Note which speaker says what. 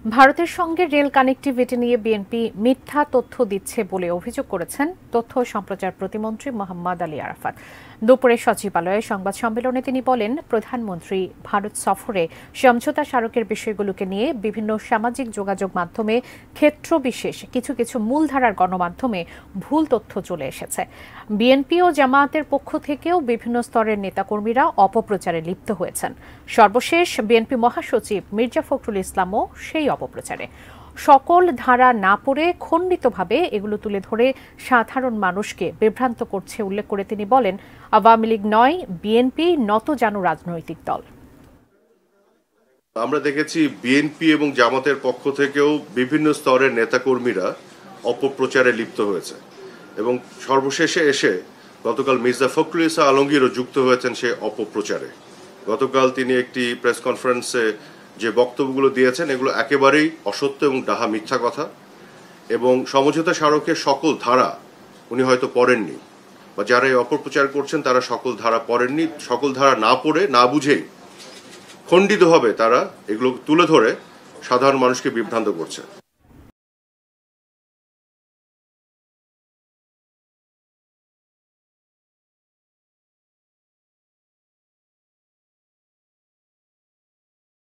Speaker 1: ভারতের সঙ্গে rail connectivity নিয়ে বিএনপি মিথ্যা তথ্য দিচ্ছে বলে অভিযোগ করেছেন তথ্য সম্প্রচার প্রতিমন্ত্রী মোহাম্মদ আলী আরাফাত। দুপুরে সচিবালয়ে সংবাদ সম্মেলনে তিনি বলেন, প্রধানমন্ত্রী ভারত সফরে সমঝোতা স্মারকের বিষয়গুলোকে নিয়ে বিভিন্ন সামাজিক যোগাযোগ মাধ্যমে ক্ষেত্র বিশেষ কিছু মূলধারার গণমাধ্যমে ভুল তথ্য চলে এসেছে। বিএনপি ও জামায়াতের পক্ষ থেকেও বিভিন্ন স্তরের নেতাকর্মীরা অপপ্রচারে লিপ্ত হয়েছেন। সর্বশেষ বিএনপি মহাসচিব মির্জা ফখরুল ইসলামও সেই অপপ্রচারে। সকল ধারা না পড়ে খণ্ডিতভাবে এগুলো তুলে ধরে সাধারণ মানুষকে বিভ্রান্ত করছে উল্লেখ করে তিনি বলেন, আওয়ামী লীগ নয়, বিএনপি নতজানু রাজনৈতিক দল।
Speaker 2: আমরা দেখেছি বিএনপি এবং জামাতের পক্ষ থেকেও বিভিন্ন স্তরের নেতাকর্মীরা অপপ্রচারে লিপ্ত হয়েছে এবং সর্বশেষে এসে গতকাল মির্জা ফখরুল ইসলাম আলমগীরও যুক্ত হয়েছেন সে অপপ্রচারে। গতকাল তিনি একটি প্রেস কনফারেন্সে যে বক্তব্যগুলো দিয়েছেন এগুলো একেবারেই অসত্য এবং ডাহা মিথ্যা কথা, এবং সমঝোতা স্মারকের সকল ধারা উনি হয়তো পড়েননি, বা যারা এই অপপ্রচার করছেন তারা সকল ধারা পড়েননি। সকল ধারা না পড়ে না বুঝেই খণ্ডিতভাবে তারা এগুলো তুলে ধরে সাধারণ মানুষকে বিভ্রান্ত করছে।